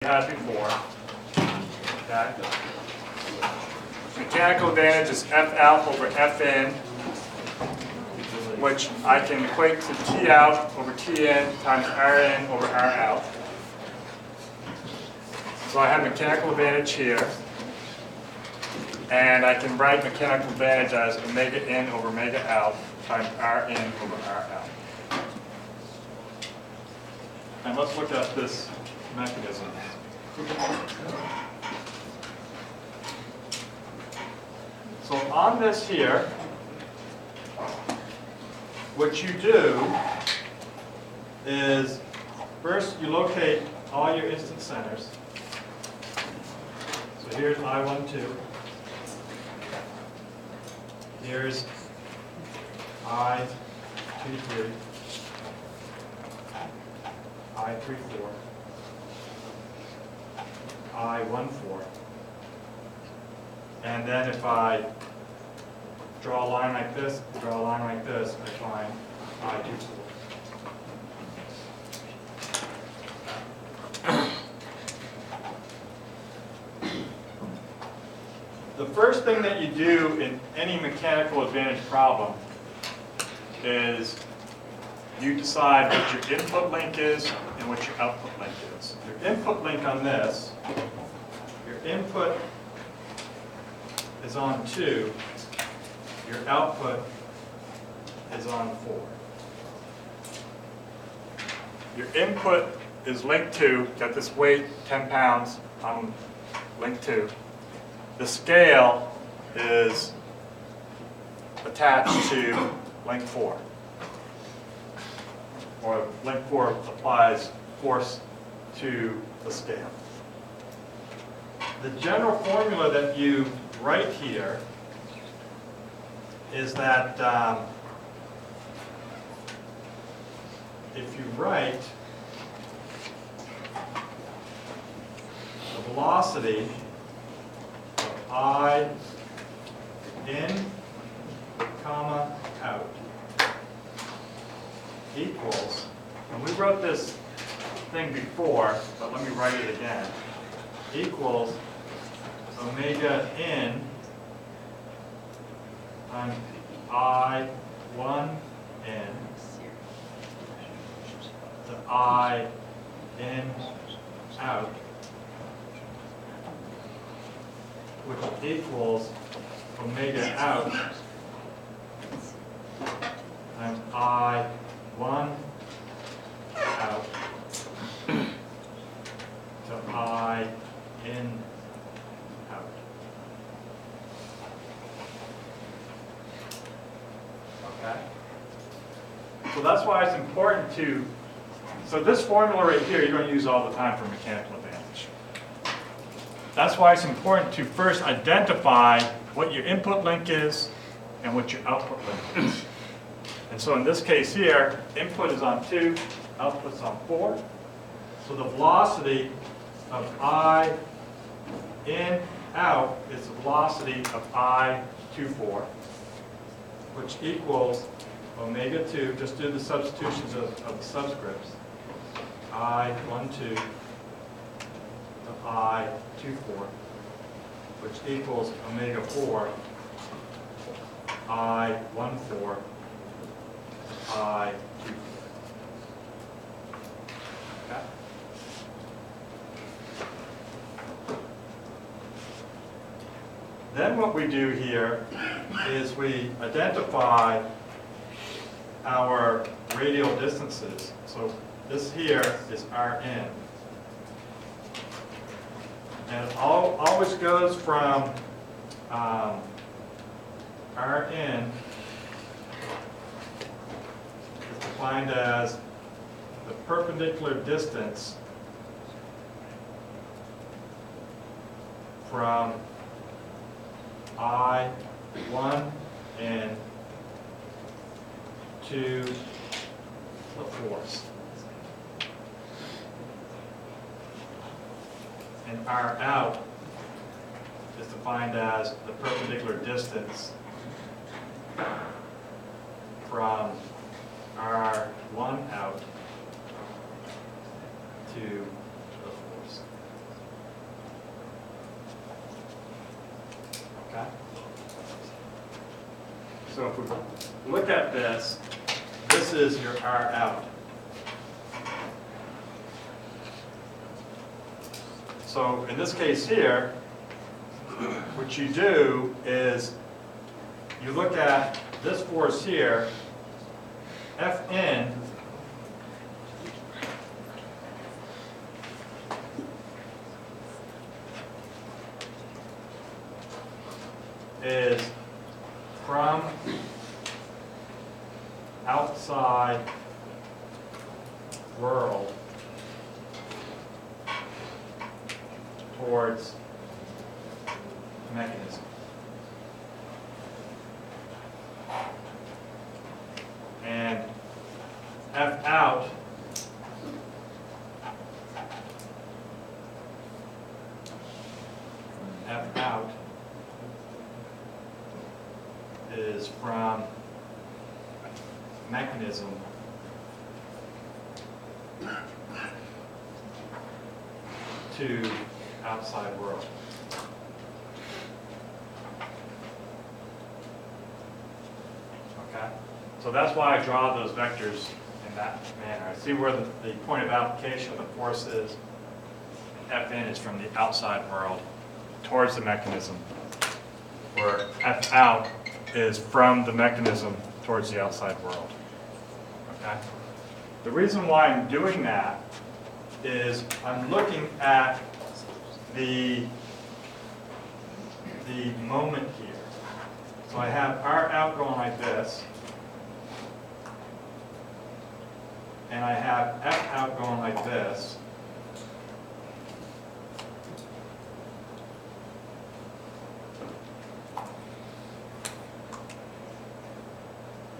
had before. Okay. Mechanical advantage is F out over F in, which I can equate to T out over T in times R in over R out. So I have mechanical advantage here. And I can write mechanical advantage as omega in over omega out times R in over R out. And let's look at this mechanism. So on this here, what you do is first you locate all your instant centers. So here's I1, 2. Here's I2, 3. I3, 4. I1, 4. And then if I draw a line like this, draw a line like this, I find I2, 4. The first thing that you do in any mechanical advantage problem is you decide what your input link is and what your output link is. Your input link on this, your input is on 2, your output is on 4. Your input is link 2, got this weight, 10 pounds on link 2. The scale is attached to link 4. Or link 4 applies force to the scale. The general formula that you write here is that if you write the velocity of I in, comma, out equals, and we wrote this thing before, but let me write it again, equals omega in times I1 in to I in out, which equals omega out times I1 out to I in out. Okay? So that's why it's important to, so this formula right here you're going to use all the time for mechanical advantage. That's why it's important to first identify what your input link is and what your output link is. And so in this case here, input is on 2, output's on 4. So the velocity of I in out is the velocity of I 2, 4, which equals omega 2, just do the substitutions of the subscripts, I 1, 2 to I 2, 4, which equals omega 4, I 1, 4 to I 2, 4. Okay? Then what we do here is we identify our radial distances. So this here is Rn. And it always goes from Rn is defined as the perpendicular distance from I1 in to the force. And R out is defined as the perpendicular distance from R1 out to the force. Okay? So if we look at this, this is your R out. So in this case here, what you do is you look at this force here, Fn is from outside world towards mechanism. And F out is from mechanism to outside world. Okay? So that's why I draw those vectors in that manner. See where the point of application of the force is. Fn is from the outside world towards the mechanism, where F out is from the mechanism towards the outside world. Okay? The reason why I'm doing that is I'm looking at the moment here. So I have R out going like this, and I have F out going like this.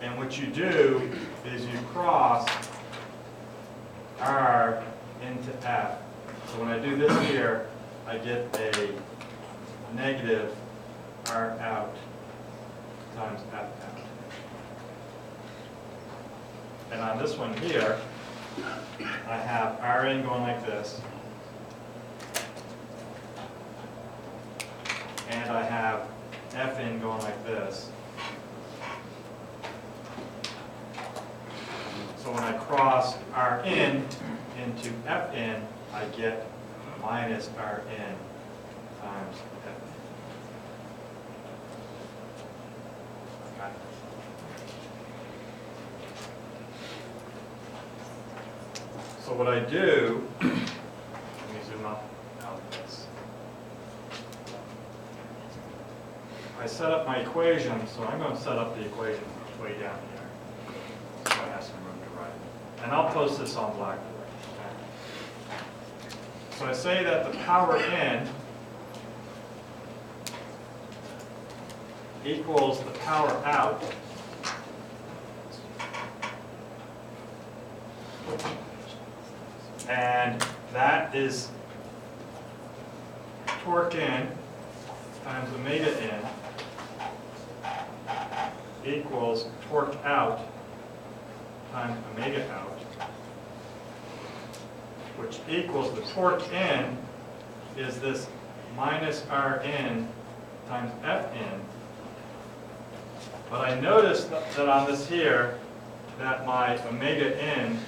And what you do is you cross R into F. So when I do this here, I get a negative R out times F out. And on this one here, I have R in going like this. And I have F in going like this. So when I cross R in into F in, I get minus R in times F in. Okay. So what I do, let me zoom out this. I set up my equation, so I'm going to set up the equation way down here. So I have some room to write. And I'll post this on Blackboard. Okay. So I say that the power in equals the power out and that is torque in times omega in equals torque out times omega out, which equals the torque in is this minus R in times F in. But I noticed that on this here, that my omega in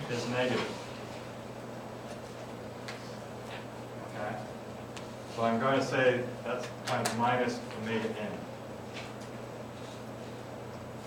is negative. Okay? So I'm going to say that's times minus omega in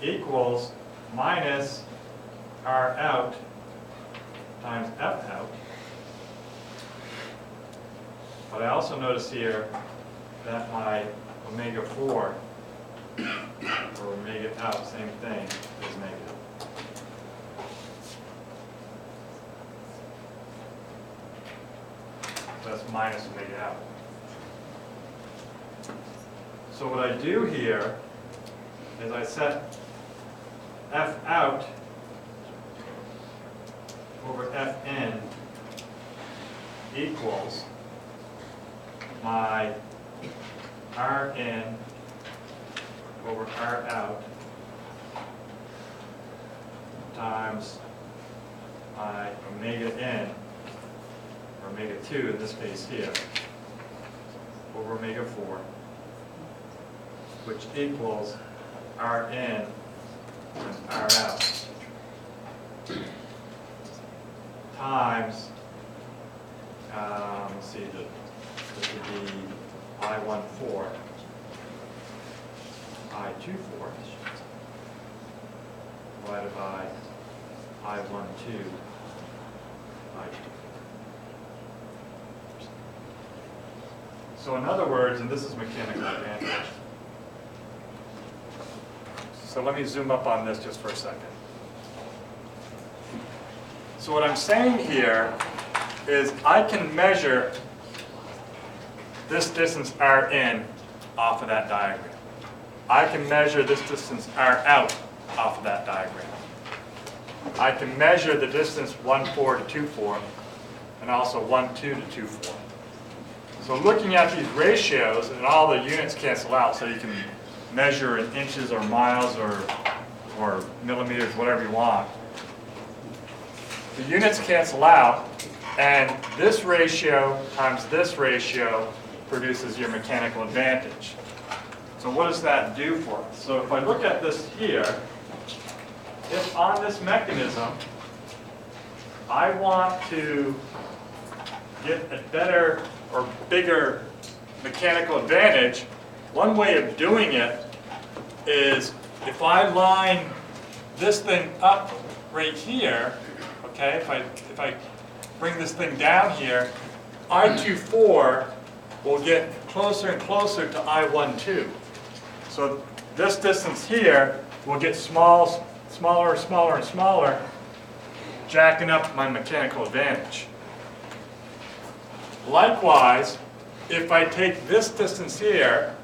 equals minus R out times F out. But I also notice here that my omega 4 or omega out, same thing, is negative. So that's minus omega out. So what I do here is I set F out over F in equals my R in over R out times my omega in, or omega 2 in this case here, over omega 4, which equals R in and R out times, let's see, this would be I14, I24 divided by I12, I24. So in other words, and this is mechanical advantage. So let me zoom up on this just for a second. So what I'm saying here is I can measure this distance R in off of that diagram. I can measure this distance R out off of that diagram. I can measure the distance 1,4 to 2,4 and also 1,2 to 2,4. So looking at these ratios, and all the units cancel out, so you can measure in inches or miles or millimeters, whatever you want. The units cancel out, and this ratio times this ratio produces your mechanical advantage. So what does that do for us? So if I look at this here, if on this mechanism, I want to get a better or bigger mechanical advantage, one way of doing it is if I line this thing up right here, okay, if I bring this thing down here, I24 will get closer and closer to I12. So this distance here will get smaller, smaller, and smaller, jacking up my mechanical advantage. Likewise, if I take this distance here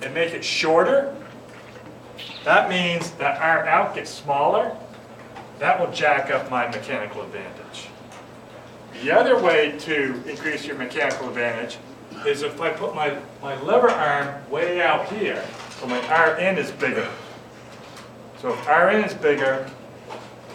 and make it shorter, that means that R out gets smaller. That will jack up my mechanical advantage. The other way to increase your mechanical advantage is if I put my lever arm way out here, so my R in is bigger. So if R in is bigger,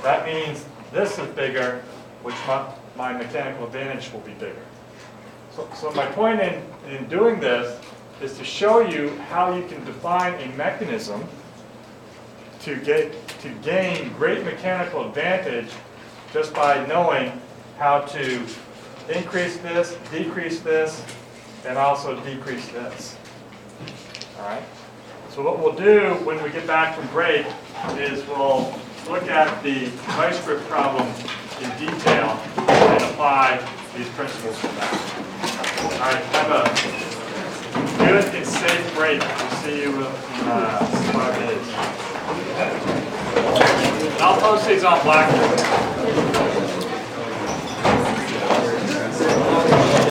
that means this is bigger, which my mechanical advantage will be bigger. So my point in doing this is to show you how you can define a mechanism to gain great mechanical advantage just by knowing how to increase this, decrease this, and also decrease this. All right? So what we'll do when we get back from break is we'll look at the vice grip problem in detail and apply these principles from that. All right, have a good and safe break. We'll see you in 5 days. And I'll post these on Blackboard.